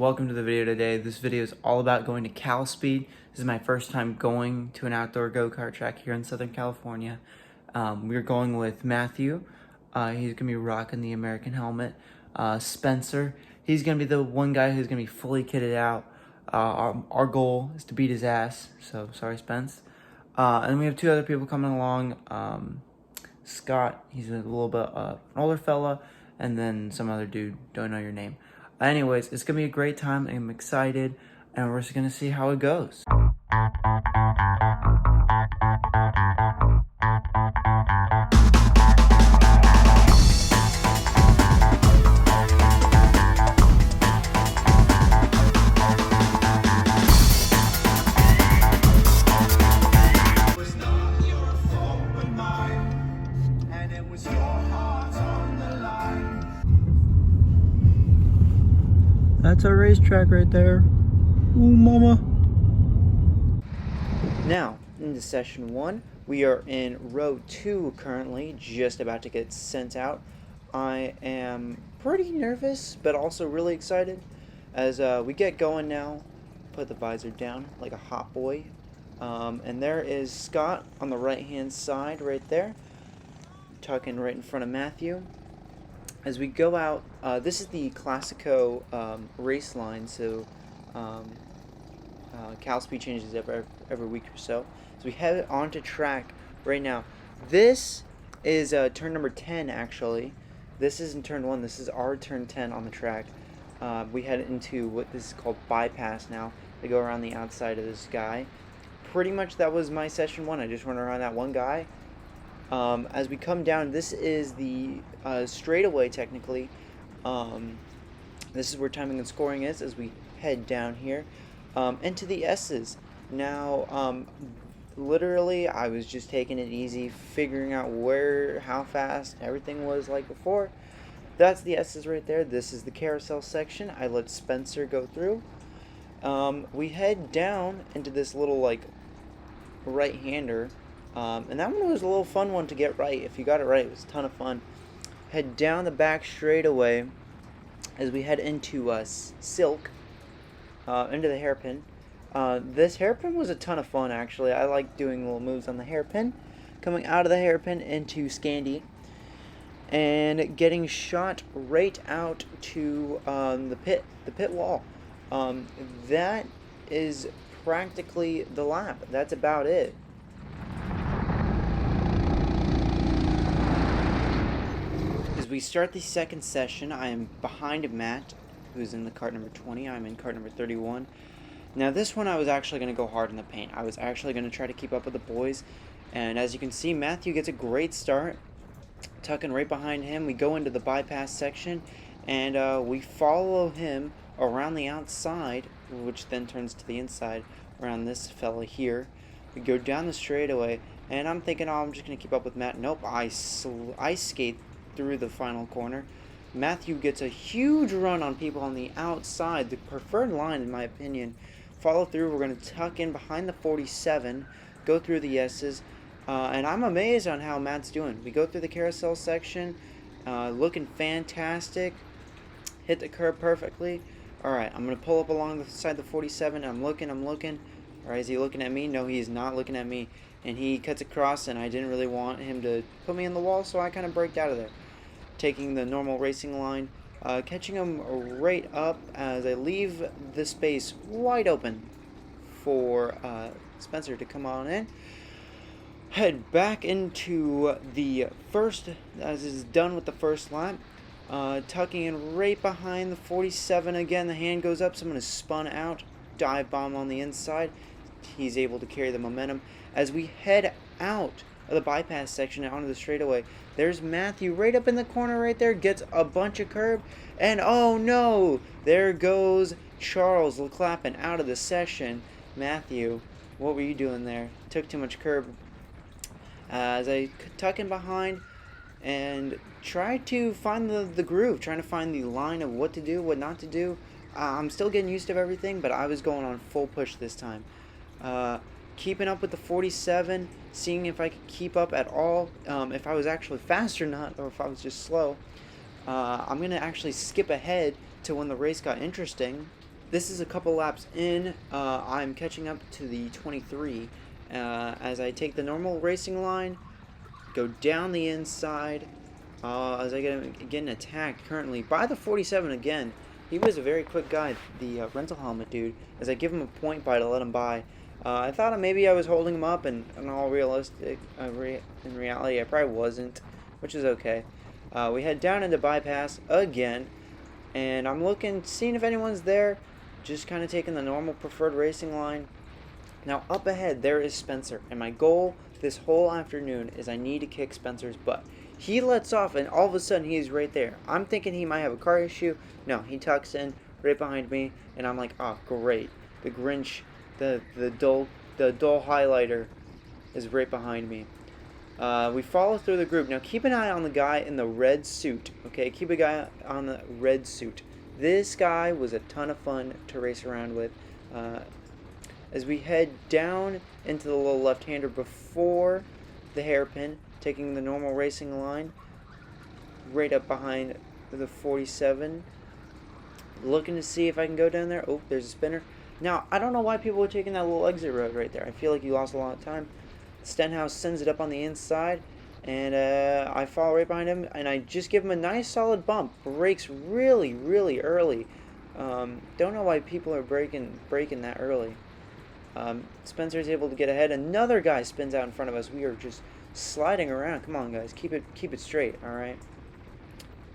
welcome to the video today. This video is all about going to Cal Speed. This is my first time going to an outdoor go-kart track here in Southern California. We're going with Matthew. He's going to be rocking the American helmet. Spencer, he's going to be the one guy who's going to be fully kitted out. Our goal is to beat his ass, so sorry Spence. And we have two other people coming along. Scott, he's a little bit an older fella, and then some other dude, don't know your name. Anyways, it's gonna be a great time. I'm excited, and we're just gonna see how it goes. That's a racetrack right there. Ooh, mama. Now, into session 1. We are in row 2 currently, just about to get sent out. I am pretty nervous, but also really excited. As we get going now, put the visor down like a hot boy. And there is Scott on the right-hand side right there, tucking right in front of Matthew. As we go out, this is the Classico race line, so Cal Speed changes every week or so. So we head onto track right now. This is turn number 10 actually. This isn't turn 1, this is our turn 10 on the track. We head into what this is called bypass now. They go around the outside of this guy. Pretty much that was my session 1. I just went around that one guy. As we come down, this is the straightaway technically. This is where timing and scoring is as we head down here into the S's. Now, literally, I was just taking it easy, figuring out how fast everything was like before. That's the S's right there. This is the carousel section. I let Spencer go through. We head down into this little like right-hander. And that one was a little fun one to get right. If you got it right, it was a ton of fun. Head down the back straightaway as we head into Silk, into the hairpin. This hairpin was a ton of fun, actually. I like doing little moves on the hairpin. Coming out of the hairpin into Scandy. And getting shot right out to the pit wall. That is practically the lap. That's about it. As we start the second session, I am behind Matt, who's in the cart number 20. I'm in cart number 31. Now this one I was actually going to go hard in the paint. I was actually going to try to keep up with the boys. And as you can see, Matthew gets a great start. Tucking right behind him, we go into the bypass section. And we follow him around the outside, which then turns to the inside, around this fella here. We go down the straightaway, and I'm thinking, oh, I'm just going to keep up with Matt. Nope, I skate through the final corner. Matthew gets a huge run on people on the outside, the preferred line in my opinion. Follow through, we're going to tuck in behind the 47, go through the S's, and I'm amazed on how Matt's doing. We go through the carousel section, looking fantastic, hit the curb perfectly. Alright, I'm going to pull up along the side of the 47, I'm looking. Alright, is he looking at me? No, he's not looking at me. And he cuts across, and I didn't really want him to put me in the wall, so I kind of braked out of there. Taking the normal racing line, catching him right up as I leave the space wide open for Spencer to come on in. Head back into the first, as is done with the first lap. Tucking in right behind the 47 again. The hand goes up, so I'm going to spun out, dive bomb on the inside. He's able to carry the momentum. As we head out of the bypass section and onto the straightaway, there's Matthew right up in the corner right there, gets a bunch of curb, and oh no, there goes Charles LeCLAPPEN out of the session. Matthew, what were you doing there? Took too much curb. As I tuck in behind and try to find the groove, trying to find the line of what to do, what not to do. I'm still getting used to everything, but I was going on full push this time. Keeping up with the 47, seeing if I could keep up at all, if I was actually fast or not, or if I was just slow. I'm going to actually skip ahead to when the race got interesting. This is a couple laps in. I'm catching up to the 23 as I take the normal racing line, go down the inside as I get getting attacked currently by the 47 again. He was a very quick guy, the rental helmet dude, as I give him a point by to let him by. I thought maybe I was holding him up, and in all realistic, in reality, I probably wasn't, which is okay. We head down into bypass again, and I'm looking, seeing if anyone's there, just kind of taking the normal preferred racing line. Now up ahead, there is Spencer, and my goal this whole afternoon is I need to kick Spencer's butt. He lets off, and all of a sudden he's right there. I'm thinking he might have a car issue. No, he tucks in right behind me, and I'm like, oh, great. The Grinch, the dull highlighter is right behind me. We follow through the group. Now keep an eye on the guy in the red suit. Okay, keep a guy on the red suit. This guy was a ton of fun to race around with. As we head down into the little left-hander before the hairpin, taking the normal racing line, right up behind the 47. Looking to see if I can go down there. Oh, there's a spinner. Now, I don't know why people are taking that little exit road right there. I feel like you lost a lot of time. Stenhouse sends it up on the inside, and I fall right behind him, and I just give him a nice solid bump. Brakes really, really early. Don't know why people are braking that early. Spencer is able to get ahead. Another guy spins out in front of us. We are just sliding around. Come on, guys, keep it straight. All right.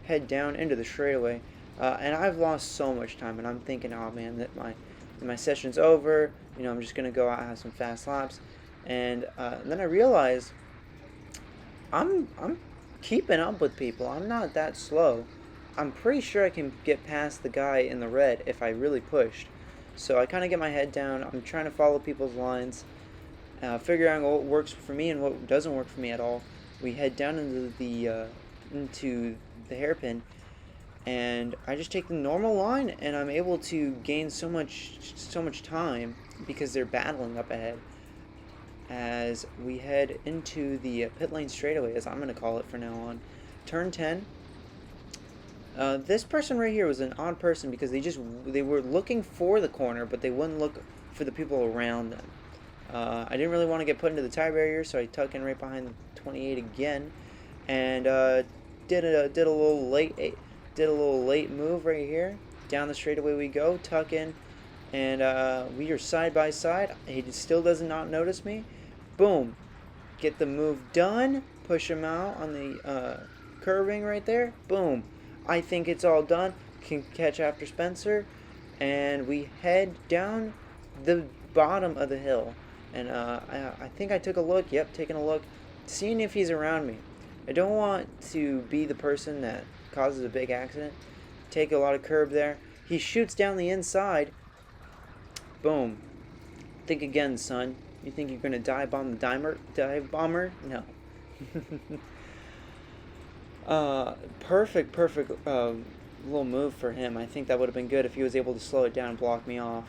Head down into the straightaway, and I've lost so much time, and I'm thinking, oh man, that my session's over. You know, I'm just gonna go out and have some fast laps, and then I realize I'm keeping up with people. I'm not that slow. I'm pretty sure I can get past the guy in the red if I really pushed. So I kind of get my head down. I'm trying to follow people's lines, figure out what works for me and what doesn't work for me at all. We head down into the hairpin, and I just take the normal line, and I'm able to gain so much time because they're battling up ahead. As we head into the pit lane straightaway, as I'm going to call it for now on, turn 10. This person right here was an odd person because they were looking for the corner, but they wouldn't look for the people around them. I didn't really want to get put into the tie barrier, so I tuck in right behind the 28 again, and did a little late move right here. Down the straightaway we go, tuck in, and we are side by side. He still does not notice me. Boom, get the move done. Push him out on the curving right there. Boom. I think it's all done. Can catch after Spencer, and we head down the bottom of the hill. And I think I took a look. Yep, taking a look, seeing if he's around me. I don't want to be the person that causes a big accident. Take a lot of curb there. He shoots down the inside. Boom. Think again, son. You think you're gonna dive bomb the dive bomber? No. Perfect little move for him. I think that would have been good if he was able to slow it down and block me off.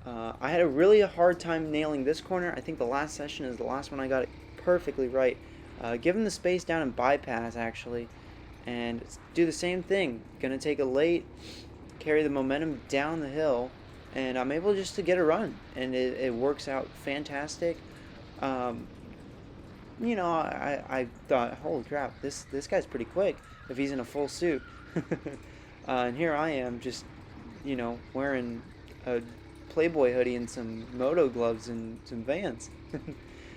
I had a really hard time nailing this corner. I think the last session is the last one I got it perfectly right. Give him the space down and bypass, actually, and do the same thing. Gonna take a late, carry the momentum down the hill, and I'm able just to get a run, and it works out fantastic. You know, I thought, holy crap, this guy's pretty quick if he's in a full suit. And here I am, just, you know, wearing a Playboy hoodie and some moto gloves and some Vans.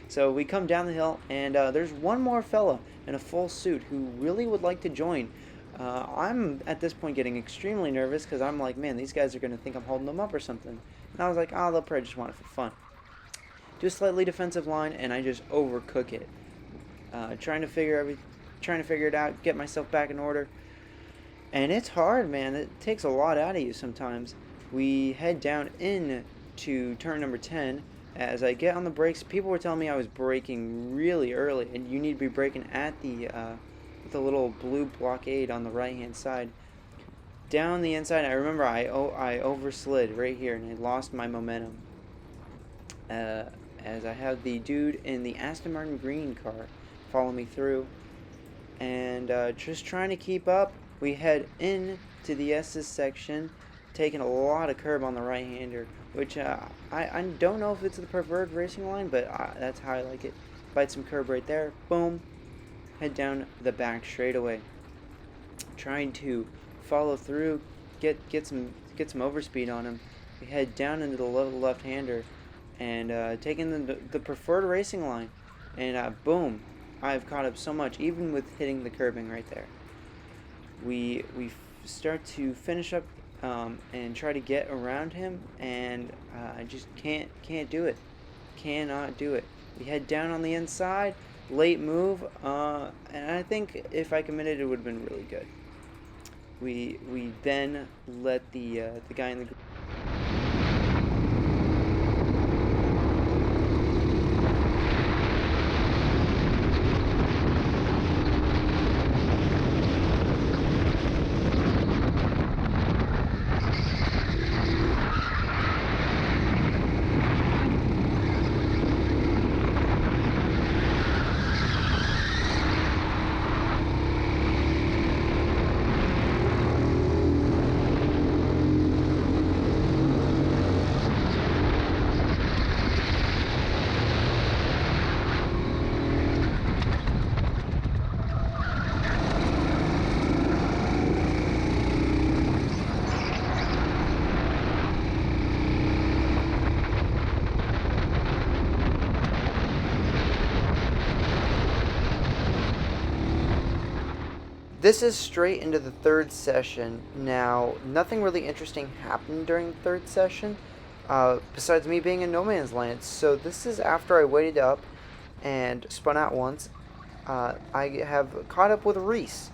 So we come down the hill, and there's one more fella in a full suit who really would like to join. I'm at this point getting extremely nervous because I'm like, man, these guys are going to think I'm holding them up or something. And I was like, oh, they'll probably just want it for fun. Do a slightly defensive line, and I just overcook it. Trying to figure it out, get myself back in order. And it's hard, man. It takes a lot out of you sometimes. We head down into turn number 10. As I get on the brakes, people were telling me I was braking really early, and you need to be braking at the little blue blockade on the right-hand side. Down the inside, I remember I overslid right here, and I lost my momentum. As I have the dude in the Aston Martin green car follow me through, and just trying to keep up. We head in to the S's section, taking a lot of curb on the right-hander, which I don't know if it's the preferred racing line, but that's how I like it. Bite some curb right there, boom, head down the back straightaway. Trying to follow through, get some overspeed on him. We head down into the left-hander, and taking the preferred racing line, and boom, I've caught up so much, even with hitting the curbing right there. We start to finish up and try to get around him, and I just can't do it. Cannot do it. We head down on the inside, late move, and I think if I committed, it would have been really good. We then let the guy in the This is straight into the third session. Now, nothing really interesting happened during the third session, besides me being in no man's land. So this is after I waited up and spun out once. I have caught up with Reese.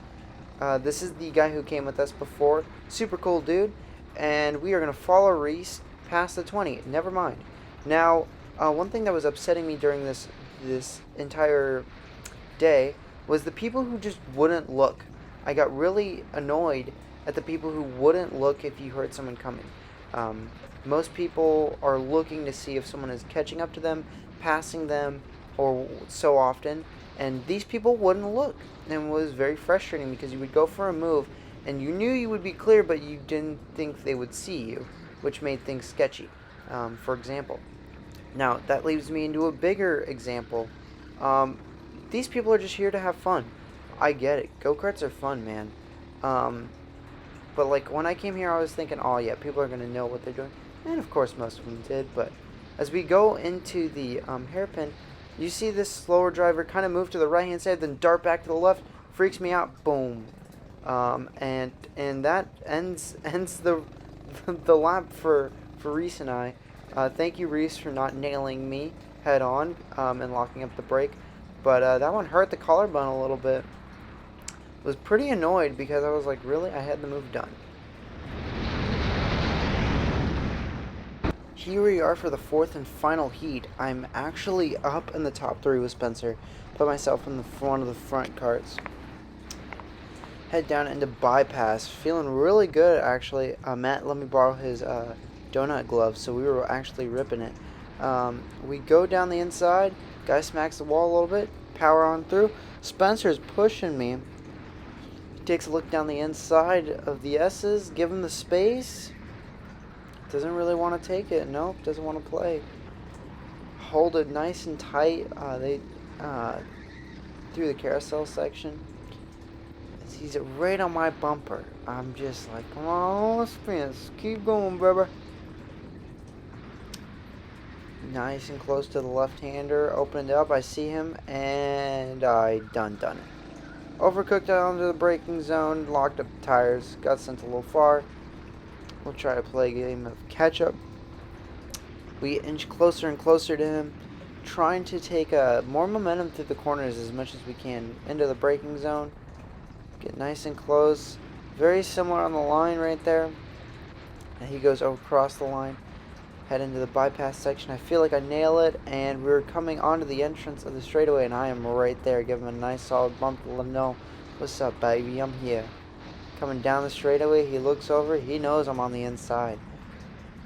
This is the guy who came with us before. Super cool dude. And we are going to follow Reese past the 20. Never mind. Now, one thing that was upsetting me during this entire day was the people who just wouldn't look. I got really annoyed at the people who wouldn't look if you heard someone coming. Most people are looking to see if someone is catching up to them, passing them, or so often, and these people wouldn't look, and it was very frustrating because you would go for a move, and you knew you would be clear, but you didn't think they would see you, which made things sketchy, for example. Now, that leads me into a bigger example. These people are just here to have fun. I get it. Go-karts are fun, man. But, like, when I came here, I was thinking, oh, yeah, people are going to know what they're doing. And, of course, most of them did. But as we go into the hairpin, you see this slower driver kind of move to the right-hand side, then dart back to the left. Freaks me out. Boom. And that ends the the lap for Reese and I. Thank you, Reese, for not nailing me head-on and locking up the brake. But that one hurt the collarbone a little bit. Was pretty annoyed because I was like, really? I had the move done. Here we are for the fourth and final heat. I'm actually up in the top three with Spencer. Put myself in one of the front carts. Head down into bypass. Feeling really good, actually. Matt let me borrow his donut gloves, so we were actually ripping it. We go down the inside. Guy smacks the wall a little bit. Power on through. Spencer's pushing me. Takes a look down the inside of the S's, give him the space. Doesn't really want to take it. Nope, doesn't want to play. Hold it nice and tight. They through the carousel section. He's right on my bumper. I'm just like, come on, let's spin. Keep going, brother. Nice and close to the left-hander. Opened it up. I see him, and I done it. Overcooked out onto the braking zone, locked up the tires, got sent a little far. We'll try to play a game of catch-up. We inch closer and closer to him, trying to take more momentum through the corners as much as we can into the braking zone. Get nice and close. Very similar on the line right there. And he goes across the line. Head into the bypass section. I feel like I nail it, and we're coming onto the entrance of the straightaway, and I am right there. Give him a nice solid bump to let him know, what's up, baby, I'm here. Coming down the straightaway, he looks over, he knows I'm on the inside.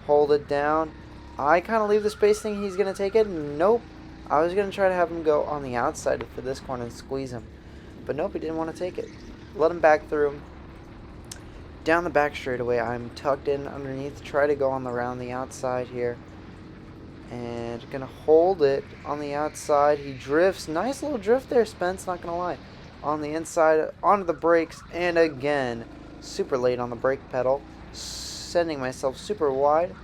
Hold it down. I kind of leave the space thinking he's going to take it. Nope. I was going to try to have him go on the outside for this corner and squeeze him. But nope, he didn't want to take it. Let him back through. down the back straightaway. I'm tucked in underneath. Try to go around the outside here. And gonna hold it on the outside. He drifts. Nice little drift there, Spence, not gonna lie. On the inside, onto the brakes, and again, super late on the brake pedal, sending myself super wide.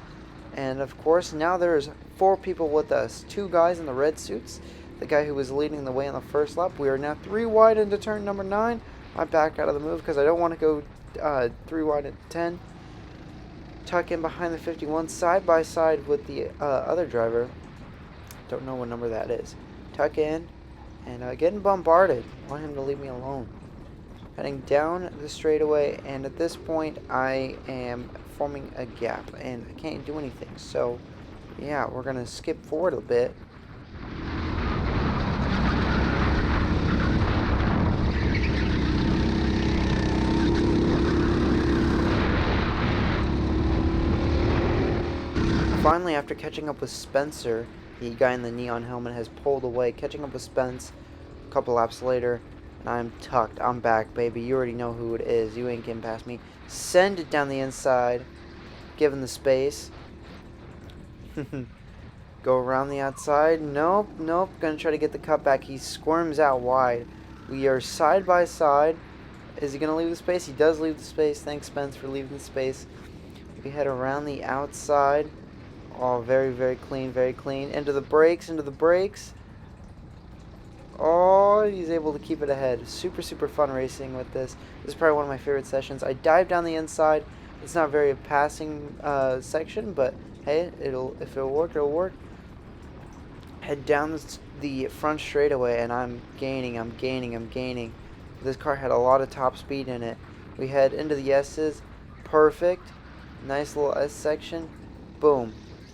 And of course, now there's 4 people with us. 2 guys in the red suits, the guy who was leading the way on the first lap. We are now 3 wide into turn number 9. I back out of the move because I don't want to go 3 wide at 10. Tuck in behind the 51, side by side with the other driver. Don't know what number that is. Tuck in, and getting bombarded. Want him to leave me alone. Heading down the straightaway, and at this point, I am forming a gap, and I can't do anything. So, yeah, we're gonna skip forward a bit. Finally, after catching up with Spencer, the guy in the neon helmet has pulled away. Catching up with Spence a couple laps later, and I'm tucked. I'm back, baby. You already know who it is. You ain't getting past me. Send it down the inside, given the space. Go around the outside. Nope. Gonna try to get the cutback. He squirms out wide. We are side by side. Is he gonna leave the space? He does leave the space. Thanks, Spence, for leaving the space. We head around the outside. Oh, very, very clean, very clean. Into the brakes. Oh, he's able to keep it ahead. Super, super fun racing with this. This is probably one of my favorite sessions. I dive down the inside. It's not very a passing section, but hey, if it'll work, it'll work. Head down the front straightaway, and I'm gaining. This car had a lot of top speed in it. We head into the S's. Perfect. Nice little S section. Boom.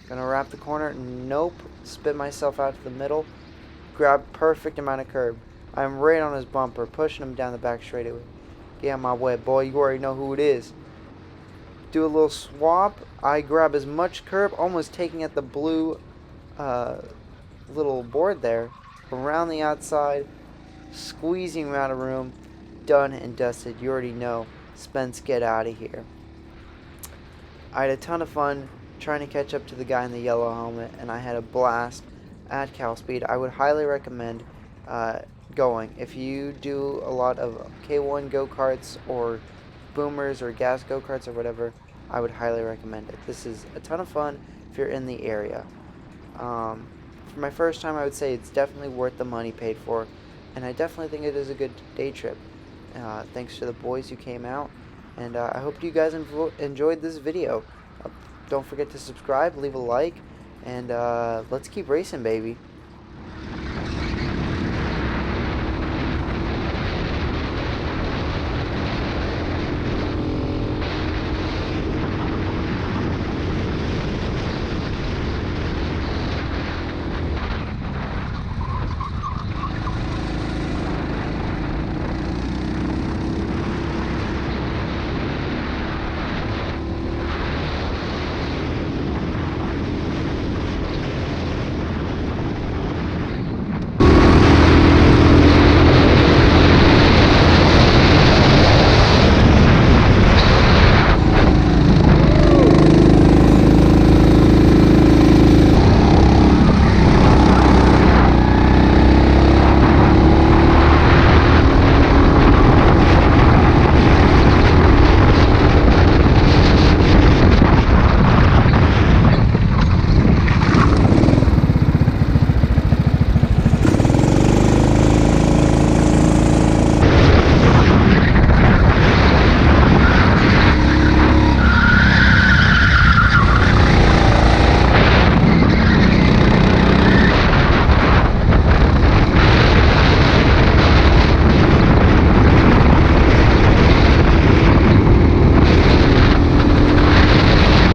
Gonna wrap the corner. Nope. Spit myself out to the middle. Grab perfect amount of curb. I'm right on his bumper, pushing him down the back straightaway. Get out of my way, boy. You already know who it is. Do a little swap. I grab as much curb, almost taking at the blue little board there. Around the outside. Squeezing him out of room. Done and dusted. You already know. Spence, get out of here. I had a ton of fun trying to catch up to the guy in the yellow helmet, and I had a blast at Cal Speed. I would highly recommend going. If you do a lot of K1 go-karts or boomers or gas go-karts or whatever, I would highly recommend it. This is a ton of fun if you're in the area. For my first time, I would say it's definitely worth the money paid for, and I definitely think it is a good day trip. Thanks to the boys who came out, and I hope you guys enjoyed this video. Don't forget to subscribe, leave a like, and let's keep racing, baby.